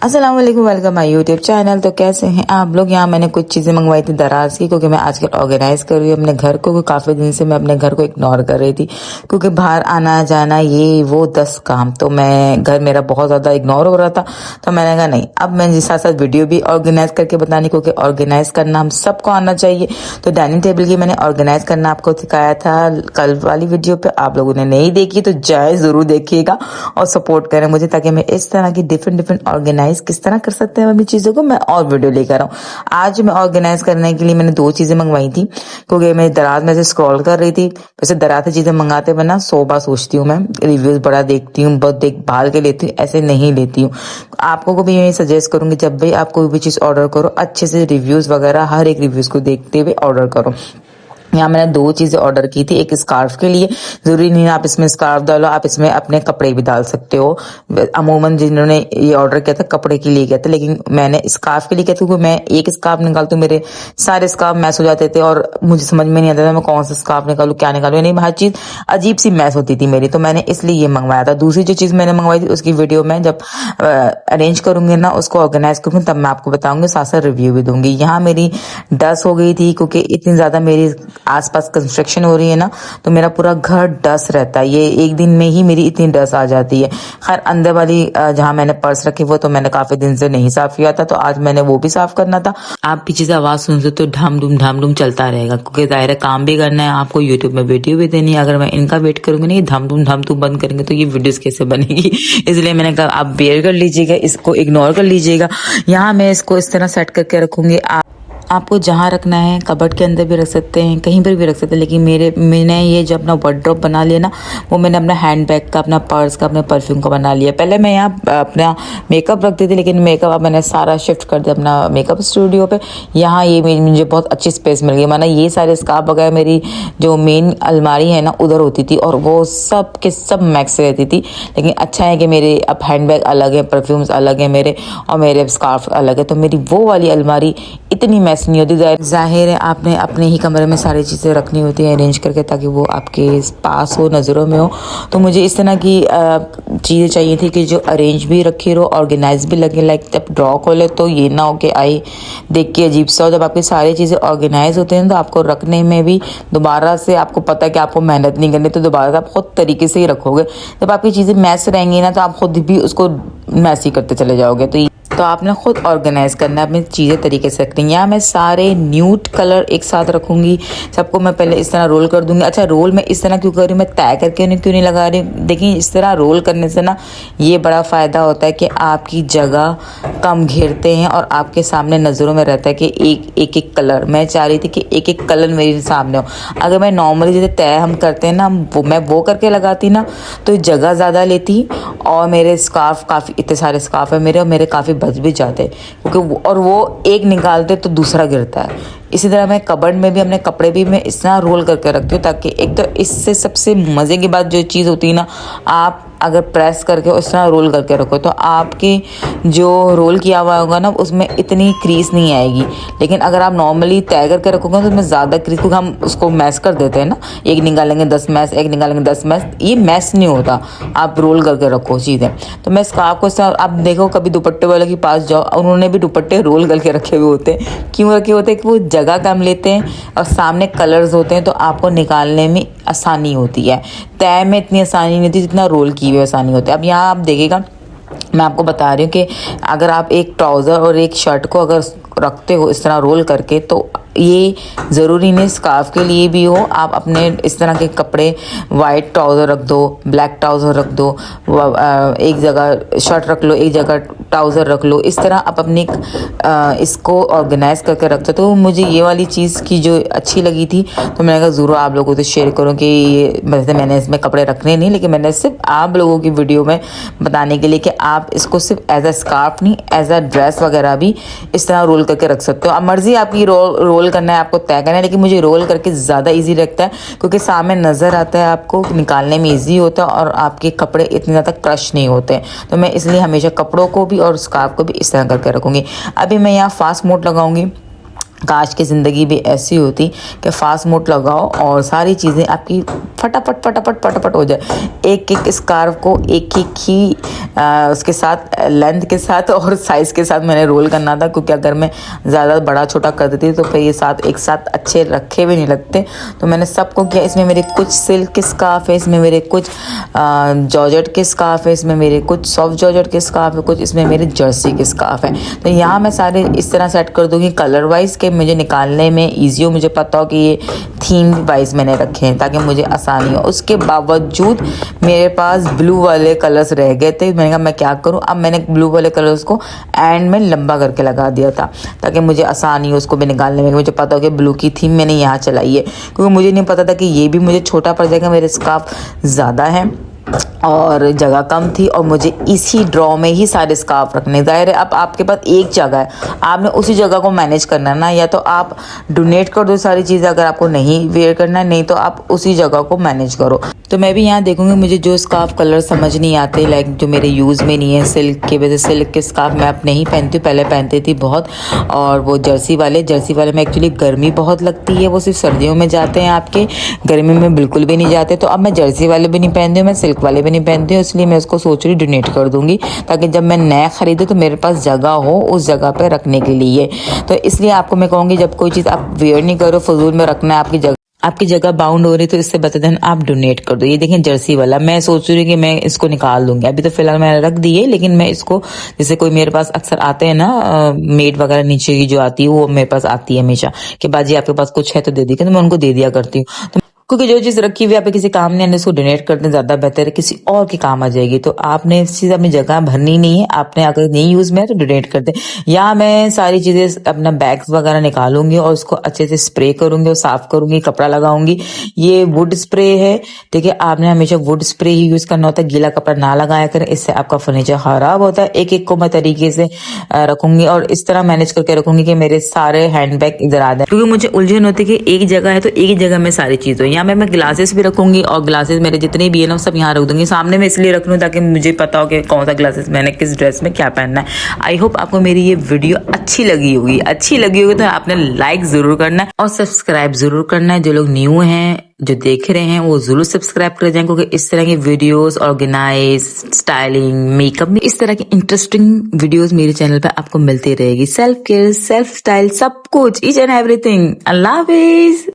अस्सलाम वालेकुम, welcome my YouTube channel. तो कैसे हैं आप लोग। यहाँ मैंने कुछ चीज़ें मंगवाई थी दराज की, क्योंकि मैं आजकल ऑर्गेनाइज कर रही हूँ अपने घर को। काफ़ी दिन से मैं अपने घर को इग्नोर कर रही थी, क्योंकि बाहर आना जाना ये वो 10 काम, तो मैं घर मेरा बहुत ज़्यादा इग्नोर हो रहा था। तो मैंने कहा नहीं, अब मैं जिस साथ साथ वीडियो भी ऑर्गेनाइज करके बतानी, क्योंकि ऑर्गेनाइज करना हम सबको आना चाहिए। तो डाइनिंग टेबल की मैंने ऑर्गेनाइज करना आपको सिखाया था कल वाली वीडियो पे। आप लोगों ने नहीं देखी तो जाए ज़रूर देखिएगा और सपोर्ट करें मुझे, ताकि मैं इस तरह की डिफरेंट ऑर्गेनाइज किस तरह कर सकते हैं अभी चीजों को मैं और वीडियो लेकर आऊँ। आज मैं ऑर्गेनाइज करने के लिए मैंने 2 चीजें मंगवाई थी, क्योंकि मैं दराज में से स्क्रॉल कर रही थी। वैसे दराज से चीजें मंगाते बना 100 बार सोचती हूँ, मैं रिव्यूज बड़ा देखती हूँ, बहुत देखभाल के लेती हूँ, ऐसे नहीं लेती हूँ। आपको को भी यही सजेस्ट करूंगी, जब भी आप कोई भी चीज ऑर्डर करो अच्छे से रिव्यूज वगैरह हर एक रिव्यूज को देखते हुए ऑर्डर करो। यहाँ मैंने 2 चीजें ऑर्डर की थी। एक स्कार्फ के लिए, जरूरी नहीं है आप इसमें स्कार्फ डालो, आप इसमें अपने कपड़े भी डाल सकते हो। अमूमन जिन्होंने ये ऑर्डर किया था कपड़े के लिए किया था, लेकिन मैंने स्कार्फ के लिए किया था, क्योंकि मैं एक स्कार्फ निकालती हूँ मेरे सारे स्कार्फ मैस हो जाते थे और मुझे समझ में नहीं आता था मैं कौन सा स्कार्फ निकालू क्या निकालू, नहीं हर चीज अजीब सी मैस होती थी मेरी। तो मैंने इसलिए ये मंगवाया था। दूसरी जो चीज मैंने मंगवाई थी उसकी वीडियो में जब अरेंज करूंगी ना, उसको ऑर्गेनाइज करूंगी, तब मैं आपको बताऊंगी, साथ साथ रिव्यू भी दूंगी। यहाँ मेरी डस्ट हो गई थी, क्योंकि इतनी ज्यादा मेरी आसपास कंस्ट्रक्शन हो रही है ना, तो मेरा पूरा घर डस्ट रहता है। ये एक दिन में ही मेरी इतनी डस्ट आ जाती है। खैर अंदर वाली जहां मैंने पर्स रखी वो तो मैंने काफी दिन से नहीं साफ किया था, तो आज मैंने वो भी साफ करना था। आप पीछे से आवाज सुन सकते तो ढाम डूम चलता रहेगा, क्योंकि जाहिर है काम भी करना है, आपको यूट्यूब में वीडियो भी देनी है। अगर मैं इनका वेट करूंगी नहीं धाम धूम बंद करेंगे तो ये वीडियोस कैसे बनेगी। इसलिए मैंने कहा आप बेयर कर लीजिएगा, इसको इग्नोर कर लीजिएगा। यहाँ मैं इसको इस तरह सेट करके रखूंगी। आपको जहाँ रखना है, कबर्ड के अंदर भी रख सकते हैं, कहीं पर भी रख सकते हैं, लेकिन मैंने ये जो अपना वार्डरोब बना लिया ना, वो मैंने अपना हैंड बैग का, अपना पर्स का, अपने परफ्यूम का बना लिया। पहले मैं यहाँ अपना मेकअप रखती थी, लेकिन मेकअप अब मैंने सारा शिफ्ट कर दिया अपना मेकअप स्टूडियो पे। यहाँ ये मुझे बहुत अच्छी स्पेस मिल गई, माना ये सारे स्कार्फ वगैरह मेरी जो मेन अलमारी है ना उधर होती थी, और वो सब के सब मैक्स रहती थी। लेकिन अच्छा है कि मेरे अब हैंड बैग अलग है, परफ्यूम्स अलग है मेरे, और मेरे स्कार्फ अलग है, तो मेरी वो वाली अलमारी इतनी मैस नहीं होती। जाहिर है आपने अपने ही कमरे में सारी चीज़ें रखनी होती हैं अरेंज करके, ताकि वो आपके पास हो, नज़रों में हो। तो मुझे इस तरह की चीज़ें चाहिए थी कि जो अरेंज भी रखी रहो, ऑर्गेनाइज भी लगे। लाइक जब ड्रॉ खोले तो ये ना हो कि आई देख के अजीब सा हो। जब आपकी सारी चीज़ें ऑर्गेनाइज होती हैं तो आपको रखने में भी दोबारा से आपको पता है कि आपको मेहनत नहीं करनी, तो दोबारा से आप खुद तरीके से ही रखोगे। जब आपकी चीज़ें मैस रहेंगी ना, तो आप खुद भी उसको मैस ही करते चले जाओगे। तो आपने खुद ऑर्गेनाइज करना है, अपनी चीज़ें तरीके से रखनी है। यहाँ मैं सारे न्यूड कलर एक साथ रखूंगी, सबको मैं पहले इस तरह रोल कर दूंगी। अच्छा, रोल मैं इस तरह क्यों कर रही हूँ, मैं तय करके क्यों नहीं लगा रही हूँ। देखिए इस तरह रोल करने से ना ये बड़ा फ़ायदा होता है कि आपकी जगह कम घेरते हैं और आपके सामने नज़रों में रहता है कि एक एक कलर। मैं चाह रही थी कि एक एक कलर मेरे सामने हो। अगर मैं नॉर्मली जैसे तय हम करते हैं ना, मैं वो करके लगाती ना, तो जगह ज़्यादा लेती और मेरे स्कार्फ काफ़ी, इतने सारे स्कार्फ है मेरे, और मेरे काफ़ी बच भी जाते, क्योंकि और वो एक निकालते तो दूसरा गिरता है। इसी तरह मैं कबर्ड में भी अपने कपड़े भी मैं इस तरह रोल करके रखती हूँ, ताकि एक तो इससे सबसे मज़े की बात जो चीज़ होती है ना, आप अगर प्रेस करके उस तरह रोल करके रखो तो आपके जो रोल किया हुआ होगा ना उसमें इतनी क्रीज नहीं आएगी। लेकिन अगर आप नॉर्मली तय करके रखोगे तो उसमें ज़्यादा क्रीज, क्योंकि हम उसको मैश कर देते हैं ना, एक निकालेंगे 10 मैश, एक निकालेंगे 10 मैश, ये मैश नहीं होता। आप रोल करके रखो चीज़ें। तो मैं स्कार्फ को इस तरह, आप देखो कभी दुपट्टे वाले के पास जाओ, उन्होंने भी दुपट्टे रोल करके रखे हुए होते हैं। क्यों रखे होते हैं कि वो जगह कम लेते हैं और सामने कलर्स होते हैं, तो आपको निकालने में आसानी होती है। तय में इतनी आसानी नहीं होती जितना रोल की हुई आसानी होती है। अब यहाँ आप देखिएगा, मैं आपको बता रही हूँ कि अगर आप एक ट्राउज़र और एक शर्ट को अगर रखते हो इस तरह रोल करके, तो ये ज़रूरी नहीं स्कार्फ के लिए भी हो। आप अपने इस तरह के कपड़े, वाइट ट्राउज़र रख दो, ब्लैक ट्राउज़र रख दो, एक जगह शर्ट रख लो, एक जगह ट्राउज़र रख लो, इस तरह आप अपनी इसको ऑर्गेनाइज करके रखते। तो मुझे ये वाली चीज़ की जो अच्छी लगी थी, तो मैंने कहा ज़रूर आप लोगों से शेयर करूँ कि ये वैसे मैंने इसमें कपड़े रखने नहीं, लेकिन मैंने सिर्फ आप लोगों की वीडियो में बताने के लिए कि आप इसको सिर्फ एज अ स्कार्फ नहीं, एज अ ड्रेस वगैरह भी इस तरह रोल करके रख सकते हो। अब मर्जी आपकी रोल करना है, आपको तय करना है, लेकिन मुझे रोल करके ज़्यादा इजी लगता है, क्योंकि सामने नज़र आता है, आपको निकालने में इजी होता है और आपके कपड़े इतने ज़्यादा क्रश नहीं होते। तो मैं इसलिए हमेशा कपड़ों को भी और स्कार्फ को भी इस तरह करके रखूँगी। अभी मैं यहाँ फास्ट मोड लगाऊंगी। काश की ज़िंदगी भी ऐसी होती कि फास्ट मोड लगाओ और सारी चीज़ें आपकी फटाफट फटाफट फटाफट हो जाए। एक एक स्कार्फ को एक एक ही उसके साथ लेंथ के साथ और साइज़ के साथ मैंने रोल करना था, क्योंकि अगर मैं ज़्यादा बड़ा छोटा कर देती तो फिर ये साथ एक साथ अच्छे रखे भी नहीं लगते। तो मैंने सबको किया। इसमें मेरे कुछ सिल्क के स्कार्फ है, इसमें मेरे कुछ जॉर्जेट के स्कार्फ है, इसमें मेरे कुछ सॉफ्ट जॉर्जेट के स्कार्फ है, कुछ इसमें मेरे जर्सी के स्कार्फ है। तो यहाँ मैं सारे इस तरह सेट कर दूँगी कलर वाइज के मुझे निकालने में ईजी हो, मुझे पता हो कि ये थीम वाइज मैंने रखे हैं ताकि मुझे आसानी हो। उसके बावजूद मेरे पास ब्लू वाले कलर्स रह गए थे। मैंने कहा मैं क्या करूं, अब मैंने ब्लू वाले कलर्स को एंड में लंबा करके लगा दिया था ताकि मुझे आसानी हो उसको भी निकालने में। मुझे पता हो कि ब्लू की थीम मैंने यहाँ चलाई है, क्योंकि मुझे नहीं पता था कि ये भी मुझे छोटा पड़ जाएगा। मेरे स्कार्फ ज़्यादा है और जगह कम थी और मुझे इसी ड्रॉ में ही सारे स्कार्फ रखने। ज़ाहिर है अब आपके पास एक जगह है, आपने उसी जगह को मैनेज करना है ना। या तो आप डोनेट कर दो सारी चीज़ें अगर आपको नहीं वेयर करना है, नहीं तो आप उसी जगह को मैनेज करो। तो मैं भी यहाँ देखूंगी मुझे जो स्कार्फ कलर समझ नहीं आते, लाइक जो मेरे यूज़ में नहीं है सिल्क के वजह से। सिल्क के स्कार्फ मैं अब नहीं पहनती हूँ, पहले पहनती थी बहुत। और वो जर्सी वाले में एक्चुअली गर्मी बहुत लगती है, वो सिर्फ सर्दियों में जाते हैं, आपके गर्मी में बिल्कुल भी नहीं जाते। तो अब मैं जर्सी वाले भी नहीं पहनती हूँ, मैं सिल्क वाले भी नहीं पहनती हूँ, इसलिए मैं उसको सोच रही डोनेट कर दूंगी ताकि जब मैं नया खरीदूँ तो मेरे पास जगह हो उस जगह पे रखने के लिए। तो इसलिए आपको मैं कहूँगी जब कोई चीज़ आप वेयर नहीं करो, फजूल में रखना है, आपकी जगह बाउंड हो रही तो इससे बेहतर देन आप डोनेट कर दो। ये देखें जर्सी वाला, मैं सोच रही हूँ कि मैं इसको निकाल दूंगी। अभी तो फिलहाल मैंने रख दी है, लेकिन मैं इसको, जैसे कोई मेरे पास अक्सर आते हैं ना मेड वगैरह नीचे की जो आती है, वो मेरे पास आती है हमेशा कि बाजी आपके पास कुछ है तो दे दी, तो मैं उनको दे दिया करती हूँ। तो क्योंकि जो चीज़ रखी हुई आप किसी काम नहीं आने, उसको डोनेट करते ज़्यादा बेहतर है, किसी और के काम आ जाएगी। तो आपने इस चीज़ अपनी जगह भरनी नहीं है, आपने अगर नहीं यूज़ में है तो डोनेट कर दे। या मैं सारी चीज़ें अपना बैग्स वगैरह निकालूंगी और उसको अच्छे से स्प्रे करूंगी और साफ करूंगी, कपड़ा लगाऊंगी। ये वुड स्प्रे है, ठीक है, आपने हमेशा वुड स्प्रे ही यूज़ करना होता है, गीला कपड़ा ना लगाया करें, इससे आपका फर्नीचर खराब होता है। एक एक को मैं तरीके से रखूंगी और इस तरह मैनेज करके रखूंगी कि मेरे सारे हैंड बैग इधर आ जाए, क्योंकि मुझे उलझन होती है कि एक जगह है तो एक ही जगह में सारी चीज़ हो। यहाँ मैं ग्लासेस भी रखूंगी और ग्लासेस मेरे जितने भी है ना सब यहाँ रख दूंगी। सामने में इसलिए रख लूँ ताकि मुझे पता हो कि कौन सा ग्लासेस मैंने किस ड्रेस में क्या पहनना है। आई होप आपको मेरी ये वीडियो अच्छी लगी होगी तो आपने लाइक जरूर करना है और सब्सक्राइब जरूर करना है। जो लोग न्यू हैं, जो देख रहे हैं, वो जरूर सब्सक्राइब कर जाएं, क्योंकि इस तरह की वीडियोस, ऑर्गेनाइज, स्टाइलिंग, मेकअप में इस तरह की इंटरेस्टिंग वीडियोस मेरे चैनल पे आपको मिलती रहेगी। सेल्फ केयर, सेल्फ स्टाइल, सब कुछ, each and everything. Allah Hafiz.